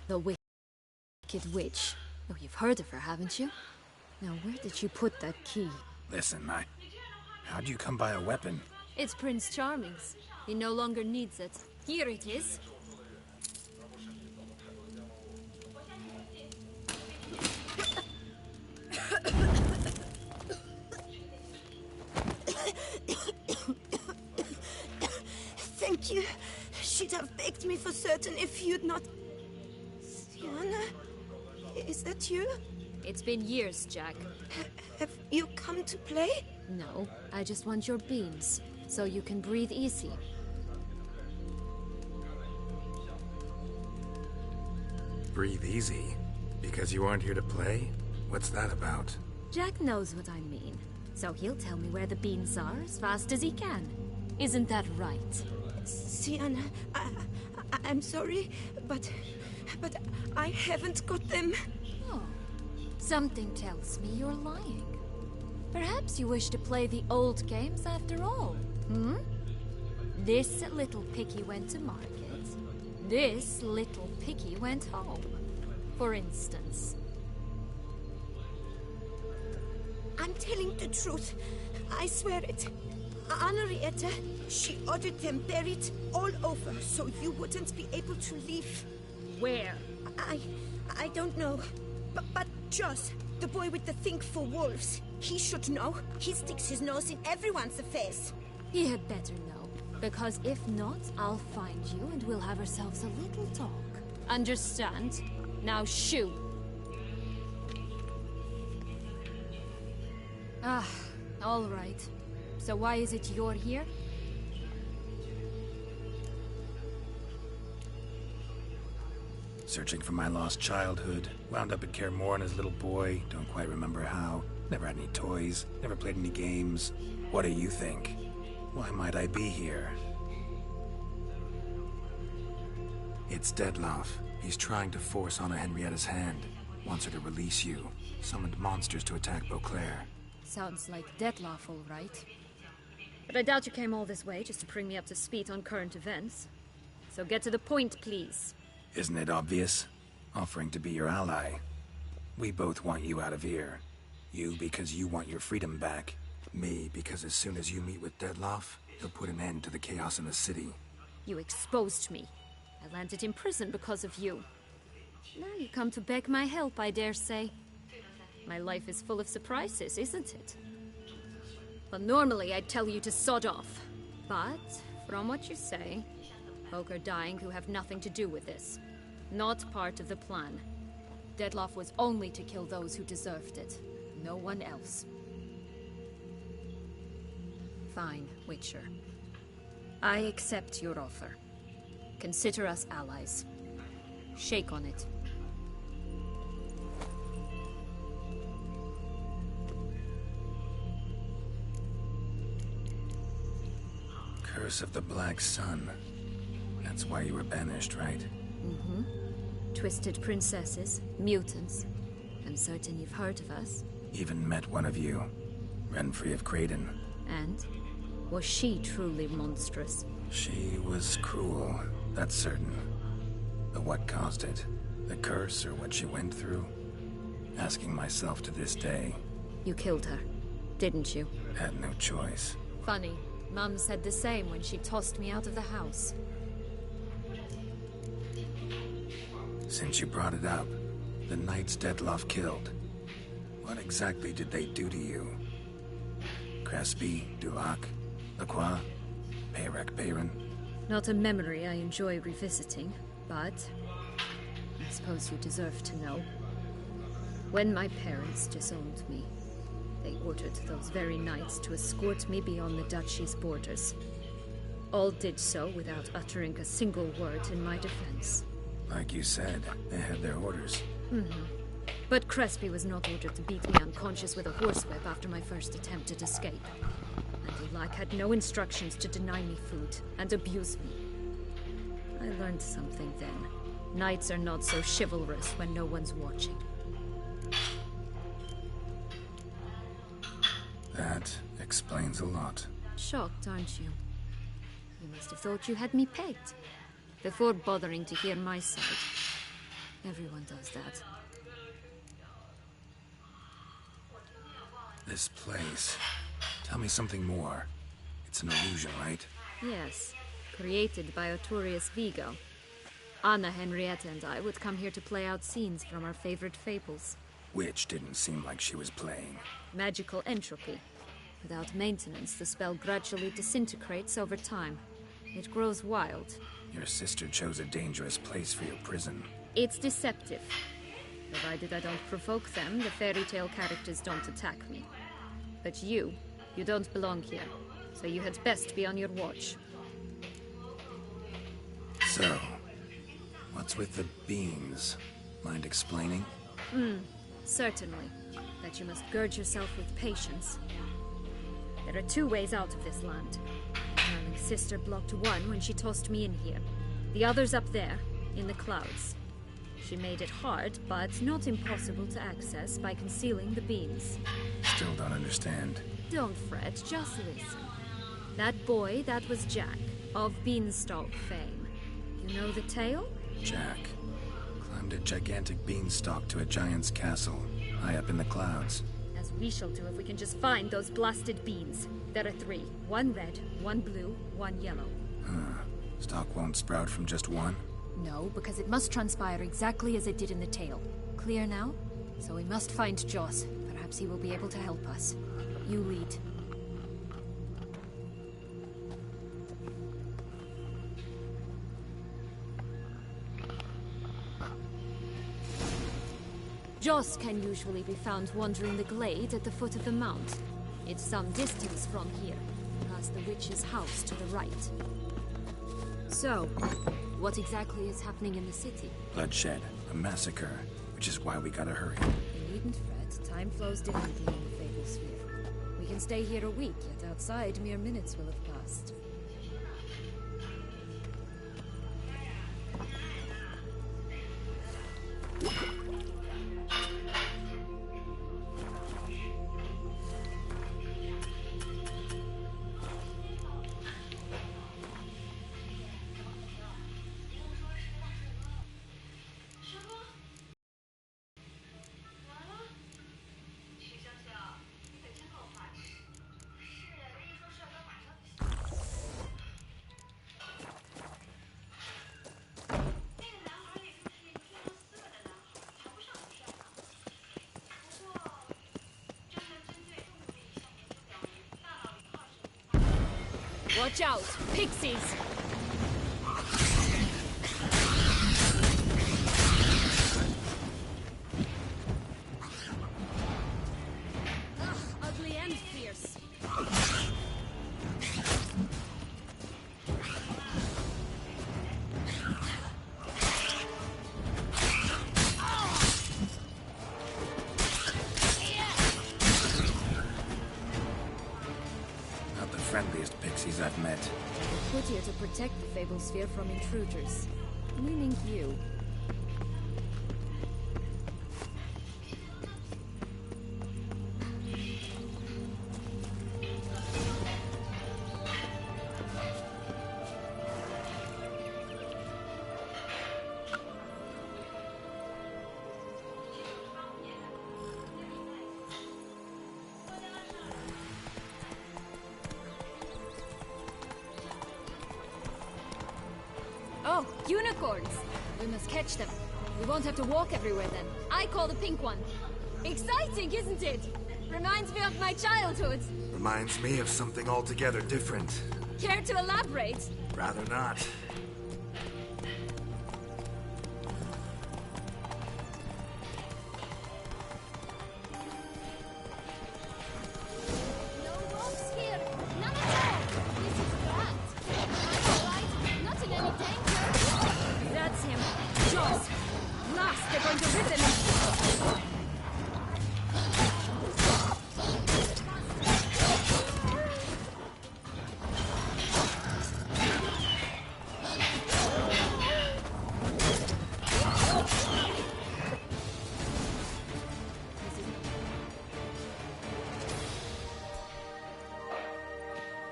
The wicked witch. Oh, you've heard of her, haven't you? Now, where did you put that key? Listen, how'd you come by a weapon? It's Prince Charming's. He no longer needs it. Here it is. Thank you. She'd have begged me for certain if you'd not... Sienna? Is that you? It's been years, Jack. Have you come to play? No, I just want your beans, so you can breathe easy. Breathe easy? Because you aren't here to play? What's that about? Jack knows what I mean, so he'll tell me where the beans are as fast as he can. Isn't that right? Sienna, I'm sorry, but I haven't got them. Oh, something tells me you're lying. Perhaps you wish to play the old games after all, hmm? This little picky went to market. This little picky went home, for instance. I'm telling the truth. I swear it. Henrietta, she ordered them buried all over, so you wouldn't be able to leave. Where? I don't know. But Joss, the boy with the thing for wolves, he should know. He sticks his nose in everyone's affairs. He had better know, because if not, I'll find you and we'll have ourselves a little talk. Understand? Now shoo! Ah, all right. So why is it you're here? Searching for my lost childhood. Wound up at Kaer Morhen as a little boy. Don't quite remember how. Never had any toys. Never played any games. What do you think? Why might I be here? It's Dettlaff. He's trying to force Anna Henrietta's hand. Wants her to release you. Summoned monsters to attack Beauclair. Sounds like Dettlaff, all right. But I doubt you came all this way just to bring me up to speed on current events. So get to the point, please. Isn't it obvious? Offering to be your ally. We both want you out of here. You because you want your freedom back. Me because as soon as you meet with Dettlaff, he'll put an end to the chaos in the city. You exposed me. I landed in prison because of you. Now you come to beg my help, I dare say. My life is full of surprises, isn't it? Well, normally I'd tell you to sod off. But, from what you say, folk are dying who have nothing to do with this. Not part of the plan. Dettlaff was only to kill those who deserved it. No one else. Fine, Witcher. I accept your offer. Consider us allies. Shake on it. Curse of the Black Sun. That's why you were banished, right? Mm-hmm. Twisted princesses, mutants. I'm certain you've heard of us. Even met one of you. Renfrey of Craden. And? Was she truly monstrous? She was cruel, that's certain. But what caused it? The curse or what she went through? Asking myself to this day. You killed her, didn't you? Had no choice. Funny. Mum said the same when she tossed me out of the house. Since you brought it up, the knights Dettlaff killed. What exactly did they do to you? Crespi, Duac, Lacroix, Peyrac Peyran? Not a memory I enjoy revisiting, but I suppose you deserve to know. When my parents disowned me, they ordered those very knights to escort me beyond the duchy's borders. All did so without uttering a single word in my defense. Like you said, they had their orders. Mm-hmm. But Crespi was not ordered to beat me unconscious with a horsewhip after my first attempted escape. And Dulac had no instructions to deny me food and abuse me. I learned something then. Knights are not so chivalrous when no one's watching. That explains a lot. Shocked, aren't you? You must have thought you had me pegged, before bothering to hear my side. Everyone does that. This place. Tell me something more. It's an illusion, right? Yes. Created by Arturius Vigo. Anna, Henrietta, and I would come here to play out scenes from our favorite fables. Which didn't seem like she was playing. Magical entropy. Without maintenance, the spell gradually disintegrates over time. It grows wild. Your sister chose a dangerous place for your prison. It's deceptive. Provided I don't provoke them, the fairy tale characters don't attack me. But you don't belong here. So you had best be on your watch. So, what's with the beans? Mind explaining? Certainly. But you must gird yourself with patience. There are 2 ways out of this land. My darling sister blocked one when she tossed me in here. The other's up there, in the clouds. She made it hard, but not impossible to access by concealing the beans. Still don't understand. Don't fret, just listen. That boy, that was Jack, of Beanstalk fame. You know the tale? Jack climbed a gigantic beanstalk to a giant's castle, high up in the clouds. As we shall do if we can just find those blasted beans. There are 3. 1 red, 1 blue, 1 yellow. Stalk won't sprout from just one? No, because it must transpire exactly as it did in the tale. Clear now? So we must find Joss. Perhaps he will be able to help us. You lead. Joss can usually be found wandering the glade at the foot of the mount. It's some distance from here, past the witch's house to the right. So, what exactly is happening in the city? Bloodshed, a massacre, which is why we gotta hurry. You needn't fret. Time flows differently in the Fable Sphere. We can stay here a week, yet outside mere minutes will have passed. Watch out! Pixies! Ugly and fierce. Not the friendliest pixies I've met. We're put here to protect the Fable Sphere from intruders. Meaning you. Oh, unicorns! We must catch them. We won't have to walk everywhere then. I call the pink one. Exciting, isn't it? Reminds me of my childhood. Reminds me of something altogether different. Care to elaborate? Rather not. No ropes here. None at all. This is grand. All right. Not in any danger. That's him. Jaws. Last, they're going to rip him.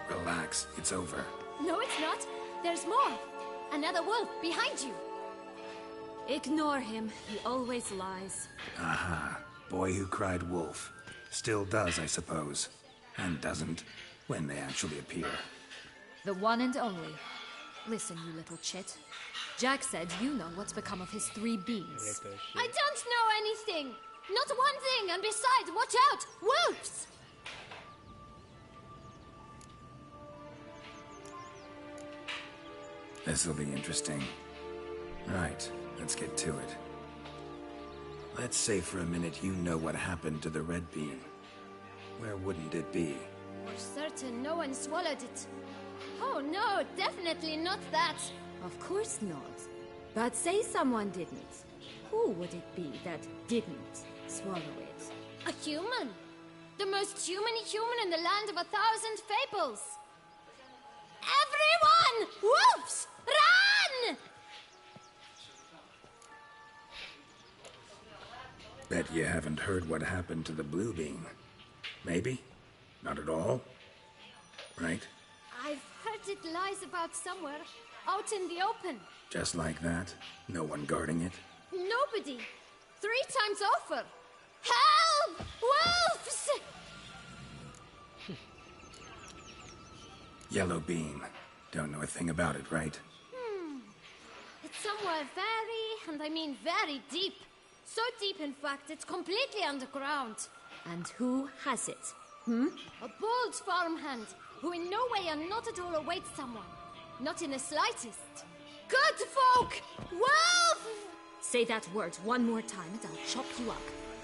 Relax, it's over. No, it's not. There's more. Another wolf behind you. Ignore him. He always lies. Aha. Boy who cried wolf. Still does, I suppose. And doesn't, when they actually appear. The one and only. Listen, you little chit. Jack said you know what's become of his 3 beans. I don't know anything! Not one thing, and besides, watch out! Wolves! This'll be interesting. Right, let's get to it. Let's say for a minute you know what happened to the red bean. Where wouldn't it be? For certain, no one swallowed it. Oh no, definitely not that. Of course not. But say someone didn't. Who would it be that didn't swallow it? A human. The most human in the land of 1,000 fables. Everyone! Wolves! Run! Bet you haven't heard what happened to the blue bean. Maybe? Not at all? Right? I've heard it lies about somewhere, out in the open. Just like that? No one guarding it? Nobody. 3 times over. Help! Wolves! Yellow bean. Don't know a thing about it, right? It's somewhere very, and I mean very deep. So deep, in fact, it's completely underground. And who has it? A bold farmhand, who in no way and not at all awaits someone. Not in the slightest. Good folk! Wolf! Say that word one more time and I'll chop you up.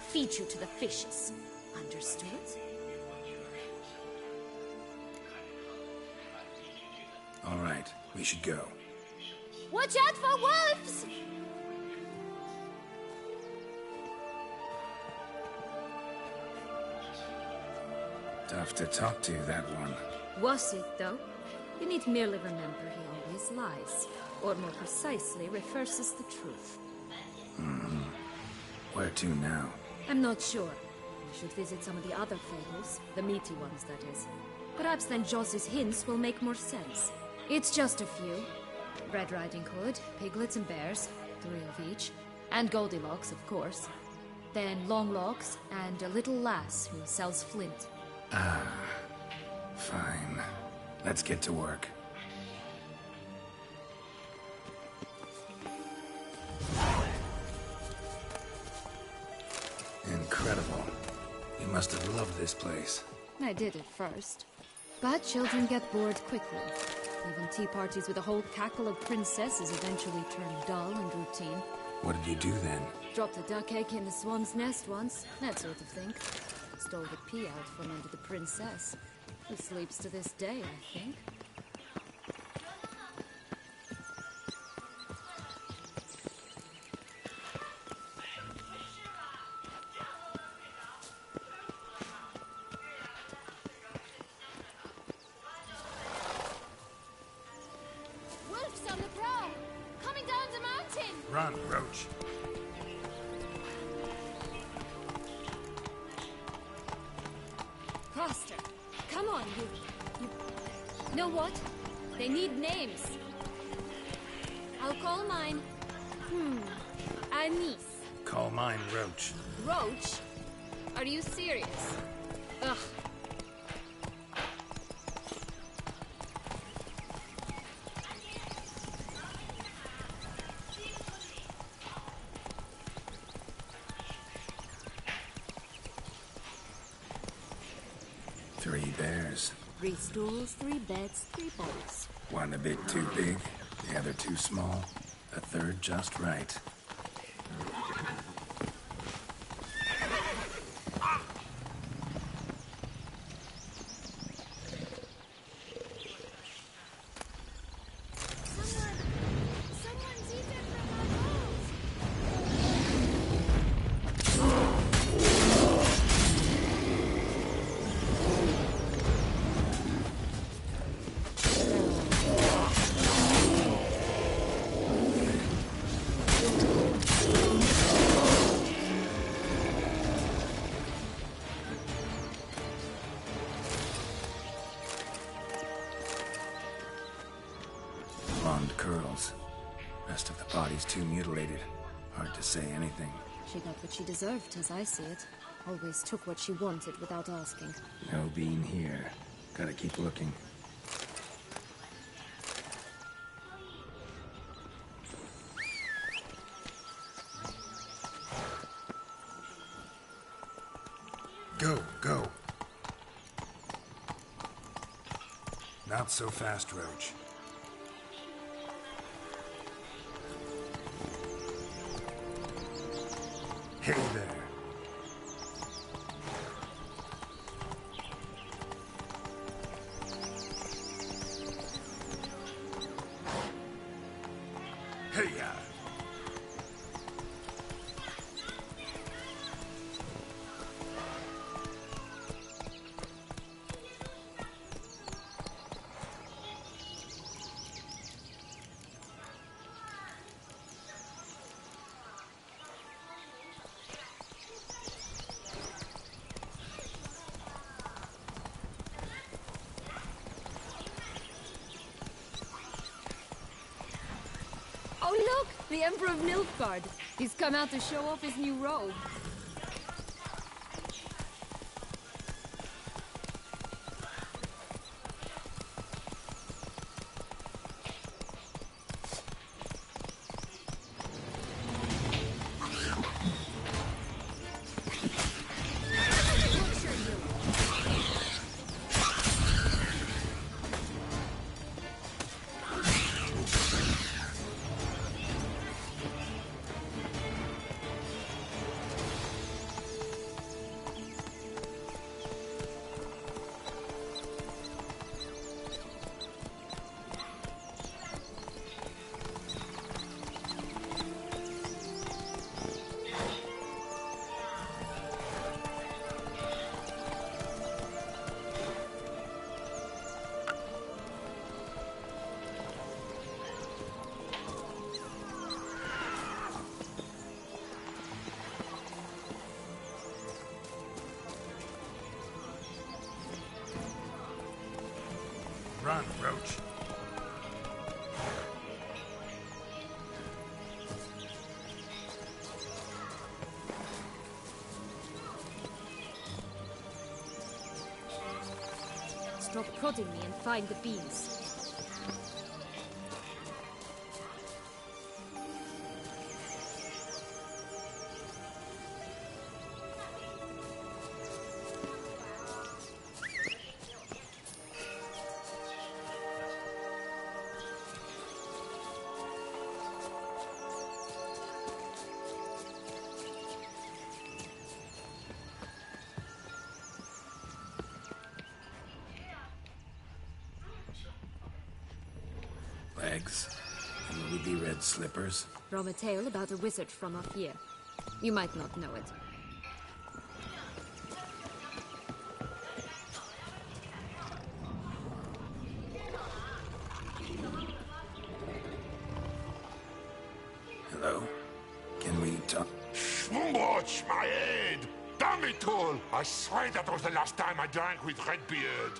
Feed you to the fishes. Understood? All right, we should go. Watch out for wolves! Tough to talk to, that one. Was it, though? You need merely remember he always lies. Or more precisely, reverses the truth. Where to now? I'm not sure. We should visit some of the other fables. The meaty ones, that is. Perhaps then Joss's hints will make more sense. It's just a few. Red Riding Hood, piglets and bears, 3 of each. And Goldilocks, of course. Then Longlocks, and a little lass who sells flint. Fine. Let's get to work. Incredible. You must have loved this place. I did at first. But children get bored quickly. Even tea parties with a whole cackle of princesses eventually turn dull and routine. What did you do then? Dropped a duck egg in the swan's nest once, that sort of thing. Stole the pea out from under the princess. Who sleeps to this day, I think. Wolves on the prowl! Coming down the mountain! Run, Roach. Faster! Come on, you... Know what? They need names. I'll call mine... Anise. Call mine Roach. Roach? Are you serious? Ugh. Three bears. 3 stools, 3 beds, 3 bowls. One a bit too big, the other too small, a third just right. Someone's eaten from our bowls! Blonde curls. Rest of the body's too mutilated. Hard to say anything. She got what she deserved, as I see it. Always took what she wanted without asking. No bean here. Gotta keep looking. Go. Not so fast, Roach. Hey there. Hey-ya. Oh, look! The Emperor of Nilfgaard. He's come out to show off his new robe. Run, Roach. Stop prodding me and find the beans. Legs and ruby red slippers. From a tale about a wizard from up here. You might not know it. Hello? Can we talk? Watch my head! Damn it all! I swear that was the last time I drank with Redbeard.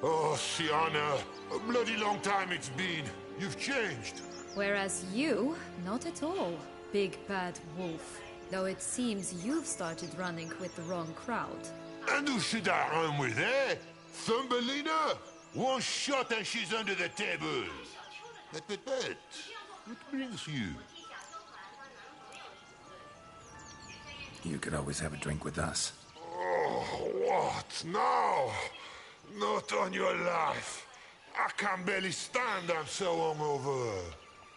Oh, Sienna, a bloody long time it's been. You've changed. Whereas you, not at all, big bad wolf. Though it seems you've started running with the wrong crowd. And who should I run with, eh? Thumbelina? One shot and she's under the table. But, what brings you? You could always have a drink with us. Oh, what now? Not on your life. I can barely stand, I'm so hungover.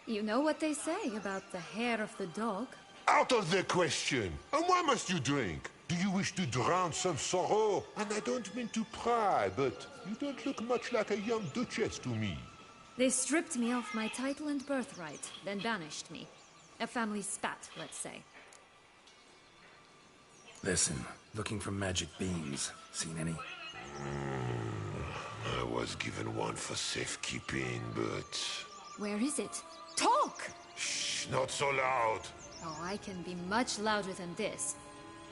You know what they say about the hair of the dog? Out of the question. And why must you drink? Do you wish to drown some sorrow? And I don't mean to pry, but you don't look much like a young duchess to me. They stripped me of my title and birthright, then banished me. A family spat, let's say. Listen, looking for magic beans. Seen any? I was given one for safekeeping, but... Where is it? Talk! Shh, not so loud. Oh, I can be much louder than this.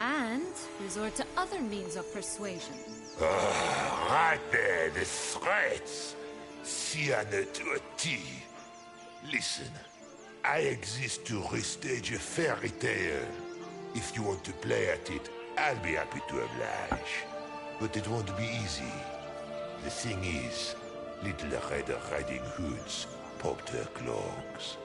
And resort to other means of persuasion. Right there, the threats. Sienna to a T. Listen, I exist to restage a fairy tale. If you want to play at it, I'll be happy to oblige. But it won't be easy. The thing is, Little Red Riding Hoods popped her clogs.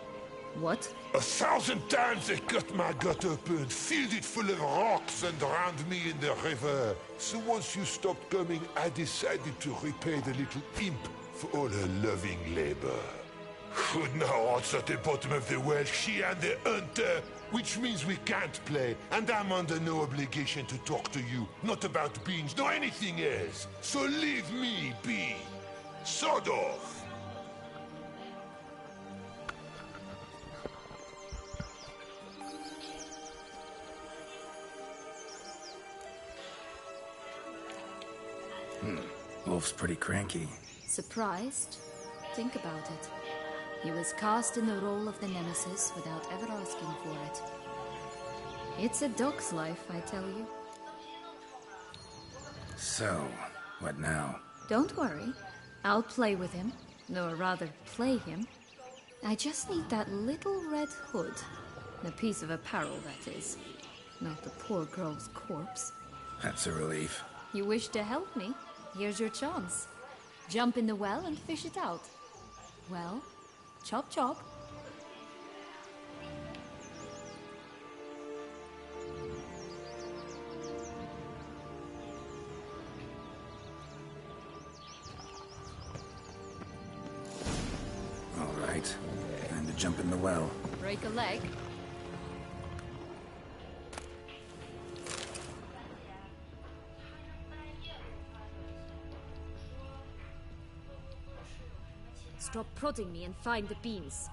What? 1,000 times they cut my gut open, filled it full of rocks and drowned me in the river. So once you stopped coming, I decided to repay the little imp for all her loving labor. Food now odds at the bottom of the well, she and the hunter, which means we can't play, and I'm under no obligation to talk to you, not about beans, nor anything else. So leave me be. Sod off. Wolf's pretty cranky. Surprised? Think about it. He was cast in the role of the Nemesis without ever asking for it. It's a dog's life, I tell you. So, what now? Don't worry. I'll play with him. Or rather, play him. I just need that little red hood. The piece of apparel, that is. Not the poor girl's corpse. That's a relief. You wish to help me? Here's your chance. Jump in the well and fish it out. Well, chop chop. All right. Time to jump in the well. Break a leg. Stop prodding me and find the beans.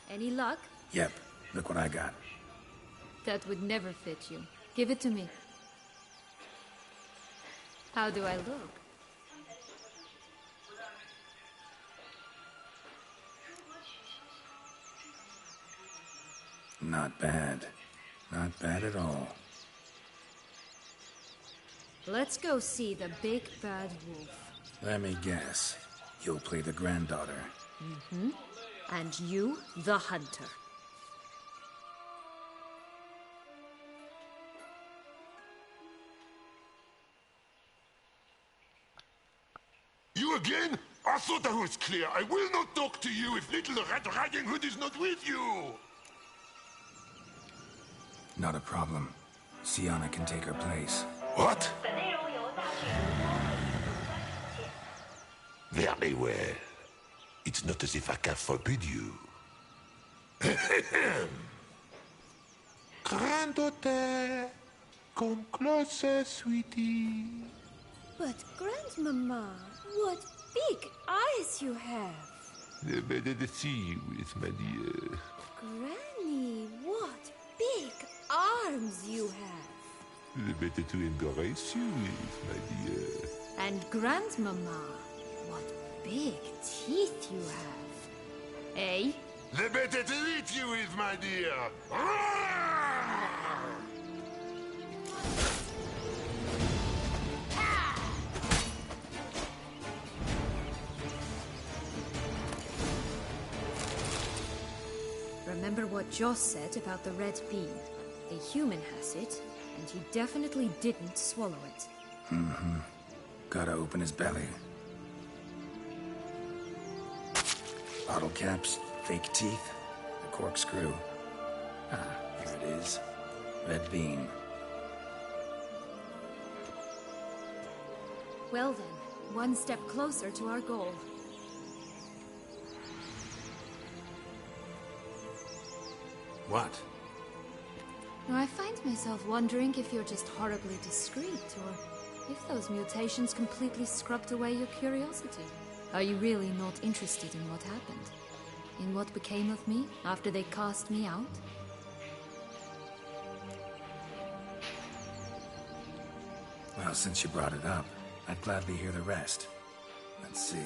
Any luck? Yep. Look what I got. That would never fit you. Give it to me. How do I look? Not bad. Not bad at all. Let's go see the big bad wolf. Let me guess. You'll play the granddaughter. Mm-hmm. And you, the hunter. You again? I thought I was clear. I will not talk to you if Little Red Riding Hood is not with you! Not a problem. Sienna can take her place. What? Very well. It's not as if I can forbid you. Granddaughter, come closer, sweetie. But, Grandmama, what big eyes you have. The better to see you with, my dear. Granny, what big arms you have. The better to embrace you with, my dear. And Grandmama, what big teeth you have. Eh? The better to eat you with, my dear. Remember what Joss said about the red bean. A human has it, and he definitely didn't swallow it. Mm-hmm. Gotta open his belly. Bottle caps, fake teeth, the corkscrew. Ah, here it is. Red bean. Well then, one step closer to our goal. What? Now, I find myself wondering if you're just horribly discreet, or if those mutations completely scrubbed away your curiosity. Are you really not interested in what happened? In what became of me after they cast me out? Well, since you brought it up, I'd gladly hear the rest. Let's see.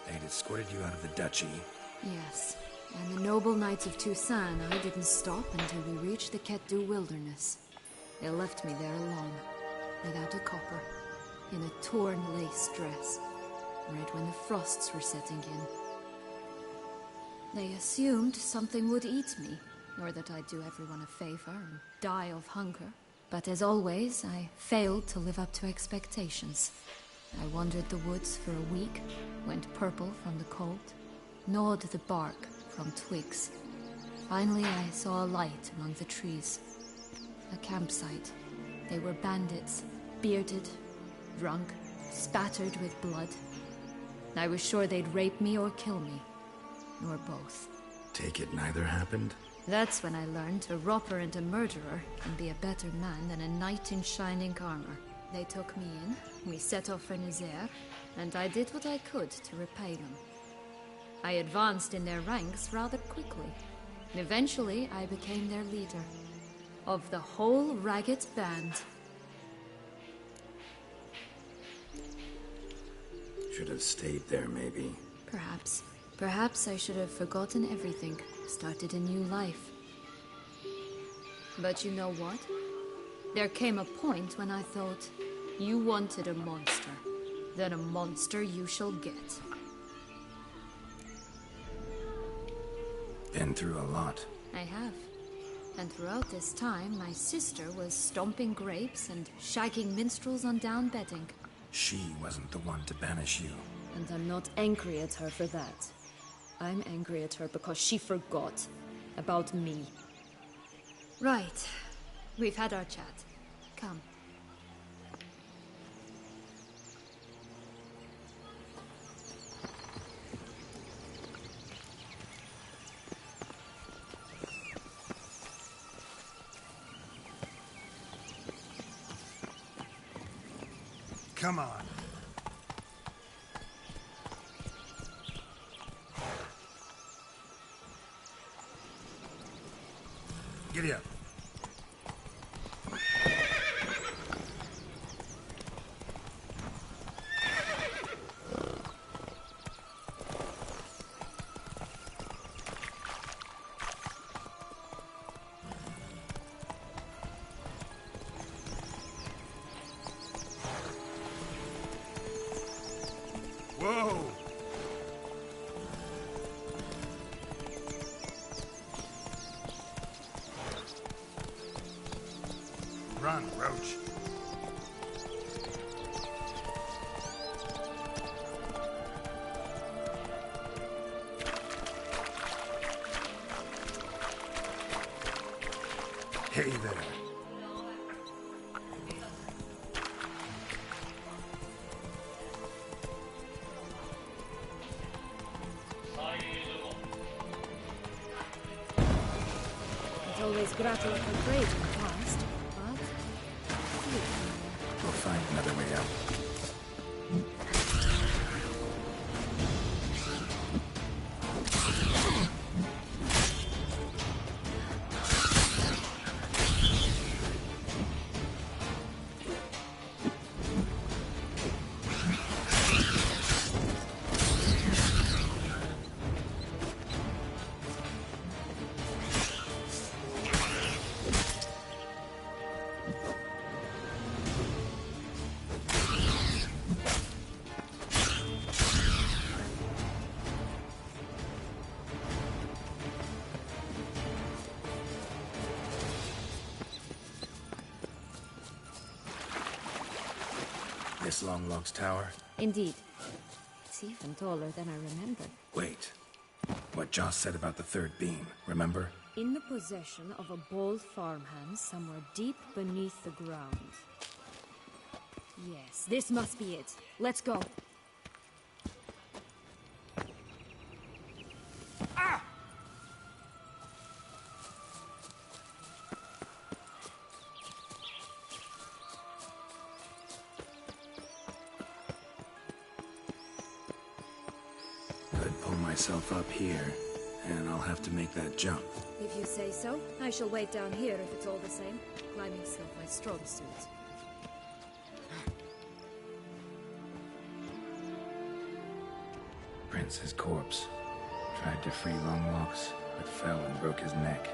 They'd escorted you out of the duchy. Yes. And the noble knights of Toussaint, I didn't stop until we reached the Ketdu wilderness. They left me there alone, without a copper, in a torn lace dress, right when the frosts were setting in. They assumed something would eat me, or that I'd do everyone a favor and die of hunger. But as always, I failed to live up to expectations. I wandered the woods for a week, went purple from the cold, gnawed the bark from twigs. Finally, I saw a light among the trees. A campsite. They were bandits, bearded, drunk, spattered with blood. I was sure they'd rape me or kill me. Or both. Take it neither happened? That's when I learned a robber and a murderer can be a better man than a knight in shining armor. They took me in, we set off for Nazaire, and I did what I could to repay them. I advanced in their ranks rather quickly. Eventually, I became their leader. Of the whole ragged band. Should have stayed there, maybe. Perhaps. Perhaps I should have forgotten everything, started a new life. But you know what? There came a point when I thought, you wanted a monster. Then a monster you shall get. Been through a lot. I have. And throughout this time, my sister was stomping grapes and shagging minstrels on down bedding. She wasn't the one to banish you. And I'm not angry at her for that. I'm angry at her because she forgot about me. Right. We've had our chat. Come. Come on. Giddy up. Whoa! Run, Roach. Hey there. It's always gratis and brave in the past, but... We'll find another way out. this Longlog's tower? Indeed. It's even taller than I remember. Wait. What Joss said about the third beam, remember? In the possession of a bold farmhand somewhere deep beneath the ground. Yes, this must be it. Let's go. Could pull myself up here, and I'll have to make that jump. If you say so, I shall wait down here if it's all the same. Climbing's not my strong suit. Prince's corpse. Tried to free Longlocks, but fell and broke his neck.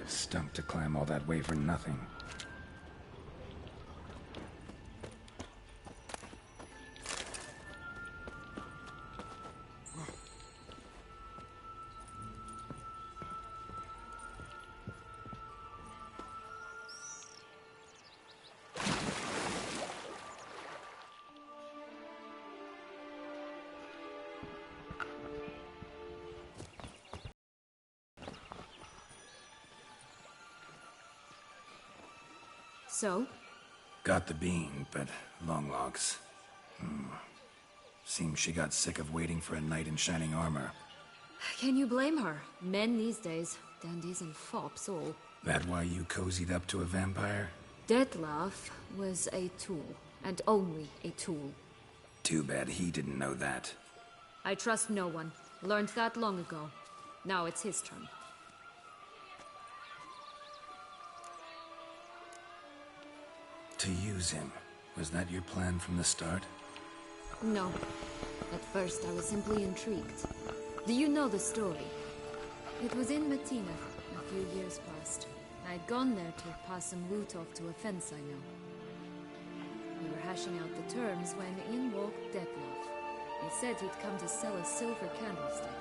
Stumped to climb all that way for nothing. So? Got the bean, but Longlocks. Seems she got sick of waiting for a knight in shining armor. Can you blame her? Men these days, dandies and fops all. That why you cozied up to a vampire? Dettlaff was a tool, and only a tool. Too bad he didn't know that. I trust no one. Learned that long ago. Now it's his turn. To use him. Was that your plan from the start? No. At first, I was simply intrigued. Do you know the story? It was in Matina, a few years past. I'd gone there to pass some loot off to a fence I know. We were hashing out the terms when in walked Dettlaff. He said he'd come to sell a silver candlestick.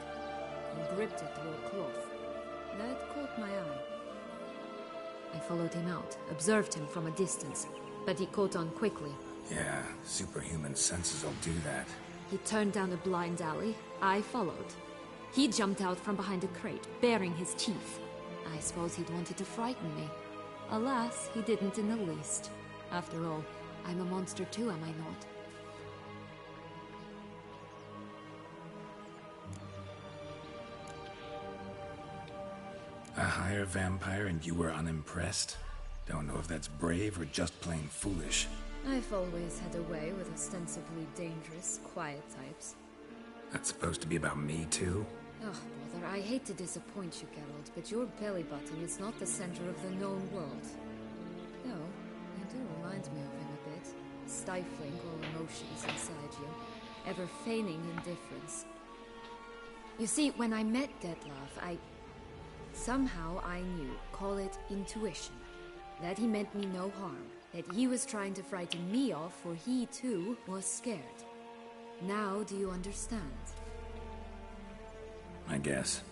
and gripped it through a cloth. That caught my eye. I followed him out, observed him from a distance, but he caught on quickly. Yeah, superhuman senses will do that. He turned down a blind alley. I followed. He jumped out from behind a crate, baring his teeth. I suppose he'd wanted to frighten me. Alas, he didn't in the least. After all, I'm a monster too, am I not? A higher vampire and you were unimpressed? Don't know if that's brave or just plain foolish. I've always had a way with ostensibly dangerous, quiet types. That's supposed to be about me too? Oh, brother, I hate to disappoint you, Geralt, but your belly button is not the center of the known world. No, you do remind me of him a bit. Stifling all emotions inside you, ever feigning indifference. You see, when I met Detlef, somehow I knew, call it intuition, that he meant me no harm, that he was trying to frighten me off, for he too was scared. Now do you understand? I guess.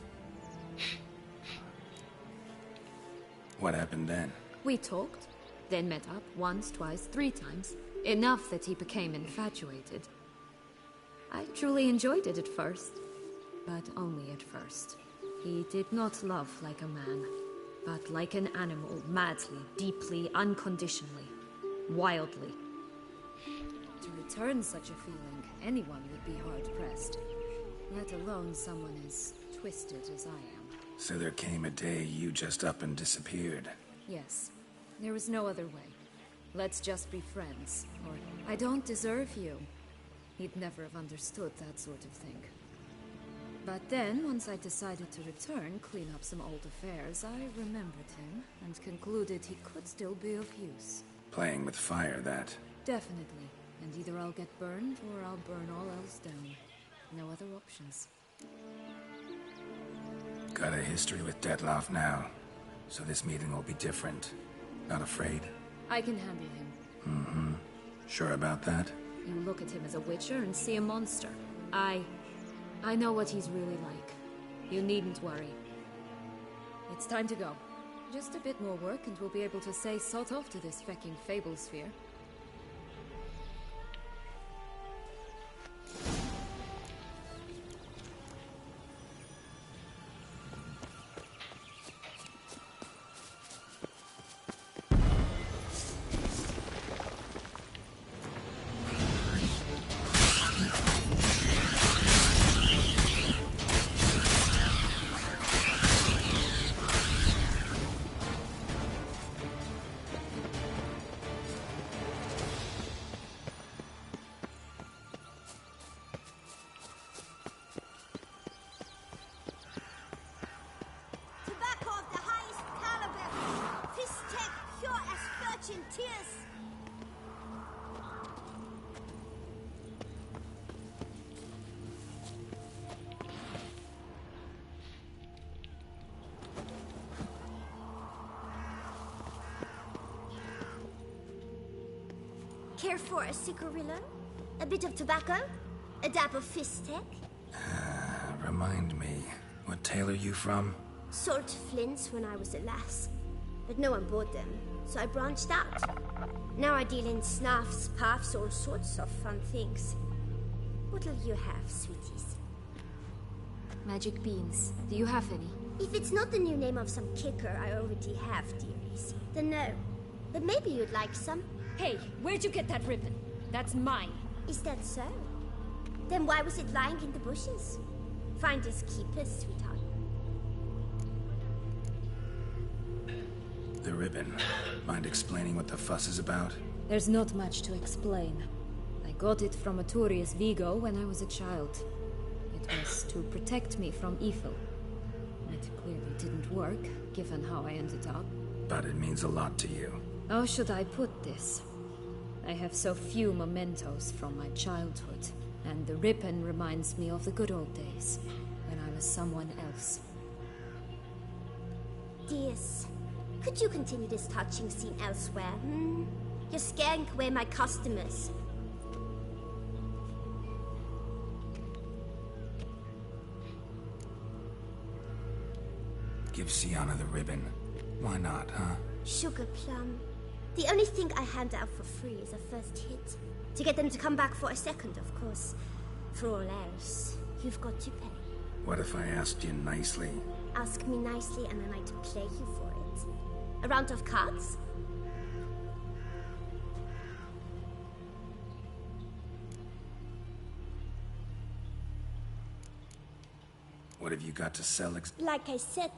What happened then? We talked, then met up once, twice, 3 times. Enough that he became infatuated. I truly enjoyed it at first, but only at first. He did not love like a man, but like an animal, madly, deeply, unconditionally, wildly. To return such a feeling, anyone would be hard-pressed, let alone someone as twisted as I am. So there came a day you just up and disappeared. Yes, there was no other way. Let's just be friends, or I don't deserve you. He'd never have understood that sort of thing. But then, once I decided to return, clean up some old affairs, I remembered him and concluded he could still be of use. Playing with fire, that. Definitely. And either I'll get burned, or I'll burn all else down. No other options. Got a history with Detlef now, so this meeting will be different. Not afraid? I can handle him. Mm-hmm. Sure about that? You look at him as a witcher and see a monster. I know what he's really like. You needn't worry. It's time to go. Just a bit more work and we'll be able to say sod off to this fecking fable sphere. Care for a cigarillo? A bit of tobacco? A dab of fistek? Remind me, what tale are you from? Sold flints when I was a lass, but no one bought them, so I branched out. Now I deal in snuffs, puffs, all sorts of fun things. What'll you have, sweeties? Magic beans. Do you have any? If it's not the new name of some kicker I already have, dearies, then no. But maybe you'd like some. Hey, where'd you get that ribbon? That's mine. Is that so? Then why was it lying in the bushes? Finders keepers, sweetheart. The ribbon. Mind explaining what the fuss is about? There's not much to explain. I got it from Arturius Vigo when I was a child. It was to protect me from evil. It clearly didn't work, given how I ended up. But it means a lot to you. How should I put this? I have so few mementos from my childhood, and the ribbon reminds me of the good old days, when I was someone else. Dears, could you continue this touching scene elsewhere, You're scaring away my customers. Give Sienna the ribbon. Why not, huh? Sugar plum. The only thing I hand out for free is a first hit. To get them to come back for a second, of course. For all else, you've got to pay. What if I asked you nicely? Ask me nicely and I might play you for it. A round of cards? What have you got to sell Like I said.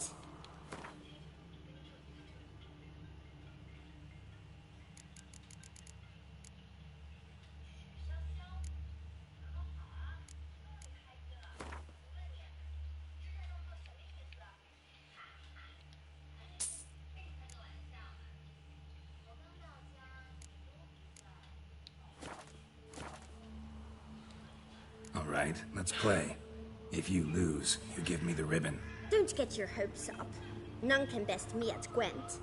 All right, let's play. If you lose, you give me the ribbon. Don't get your hopes up. None can best me at Gwent.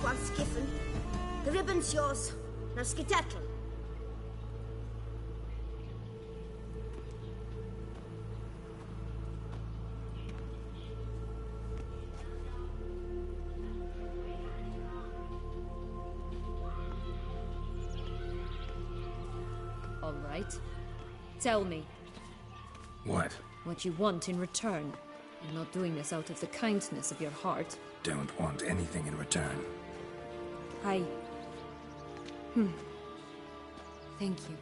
Once given. The ribbon's yours. Now skedaddle. All right. Tell me. What? What you want in return. You're not doing this out of the kindness of your heart. Don't want anything in return. Thank you.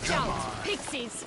Watch out! Pixies!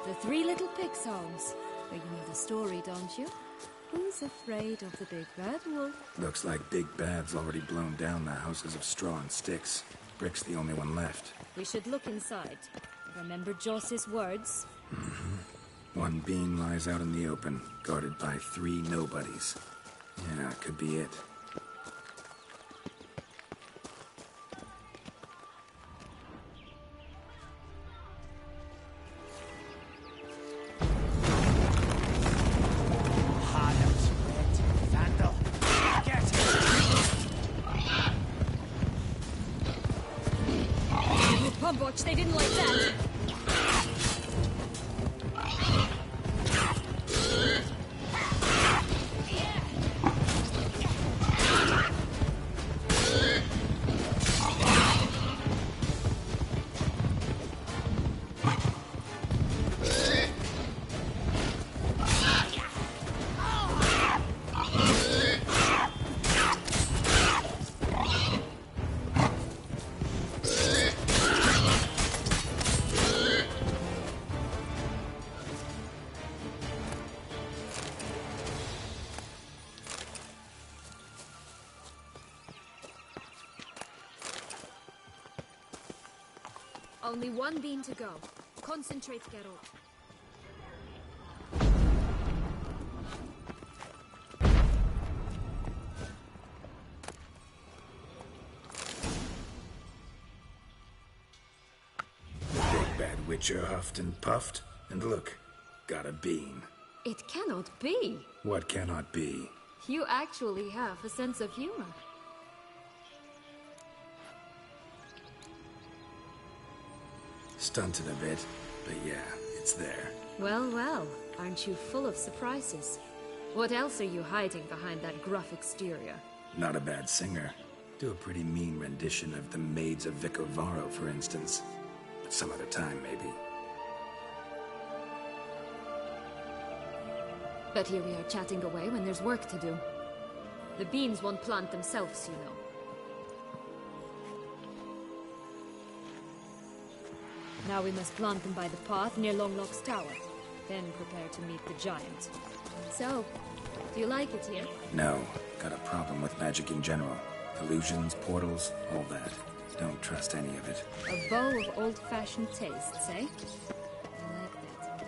The three little pig songs. But you know the story, don't you? Who's afraid of the big bad wolf? Looks like Big Bad's already blown down the houses of straw and sticks. Brick's the only one left. We should look inside. Remember Joss's words? One beam lies out in the open, guarded by 3 nobodies. Yeah, could be it. Watch, they didn't like that. Only one beam to go. Concentrate, Geralt. Big Bad Witcher huffed and puffed, and look, got a beam. It cannot be. What cannot be? You actually have a sense of humor. Stunted a bit, but yeah, it's there. Well, well, aren't you full of surprises? What else are you hiding behind that gruff exterior? Not a bad singer. Do a pretty mean rendition of The Maids of Vicovaro, for instance. But some other time, maybe. But here we are chatting away when there's work to do. The beans won't plant themselves, you know. Now we must plant them by the path near Longlock's tower. Then prepare to meet the giant. So, do you like it here? No, got a problem with magic in general. Illusions, portals, all that. Don't trust any of it. A bow of old-fashioned tastes, eh? I like that.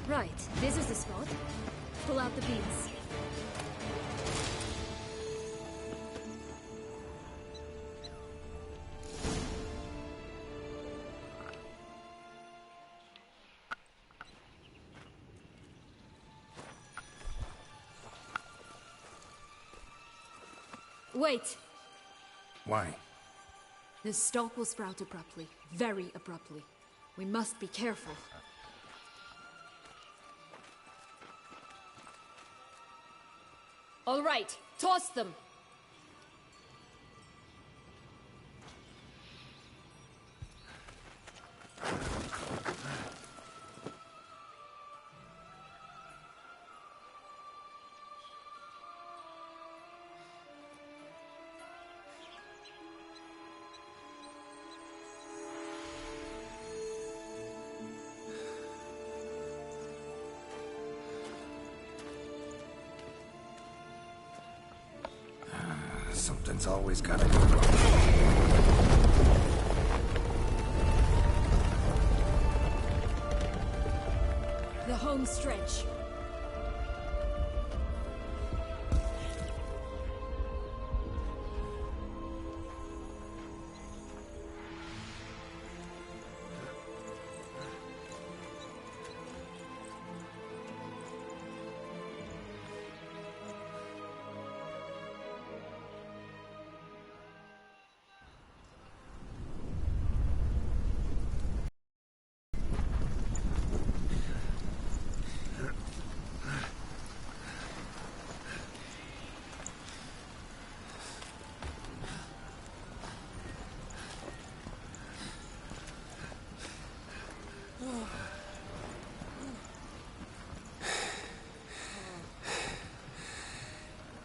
Right, this is the spot. Pull out the beams. Wait! Why? The stalk will sprout abruptly. Very abruptly. We must be careful. All right, toss them! Something's always gotta go wrong. The home stretch.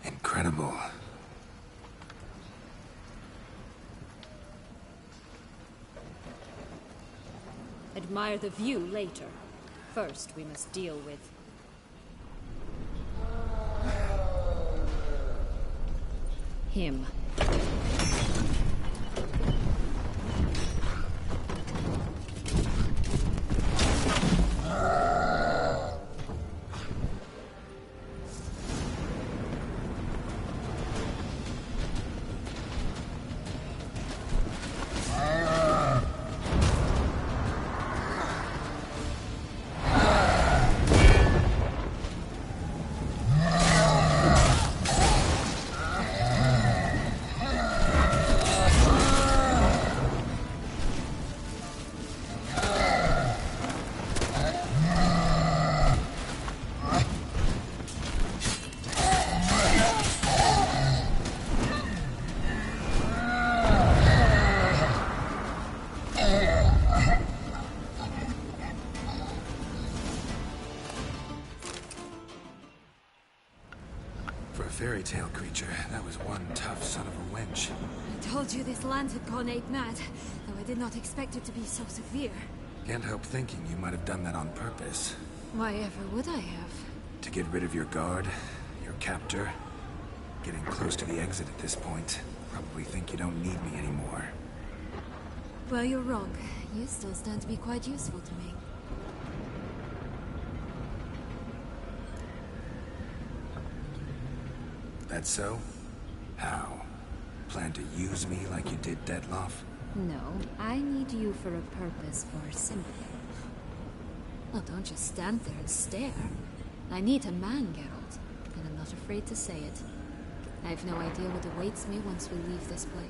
Incredible. Admire the view later. First, we must deal with... him. For a fairy tale creature, that was one tough son of a wench. I told you this land had gone ape mad, though I did not expect it to be so severe. Can't help thinking you might have done that on purpose. Why ever would I have? To get rid of your guard, your captor. Getting close to the exit at this point. Probably think you don't need me anymore. Well, you're wrong. You still stand to be quite useful to me. That so? How? Plan to use me like you did Detloff? No, I need you for a purpose far simpler. Well, don't just stand there and stare. I need a man, Geralt, and I'm not afraid to say it. I have no idea what awaits me once we leave this place.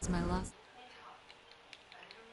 It's my last.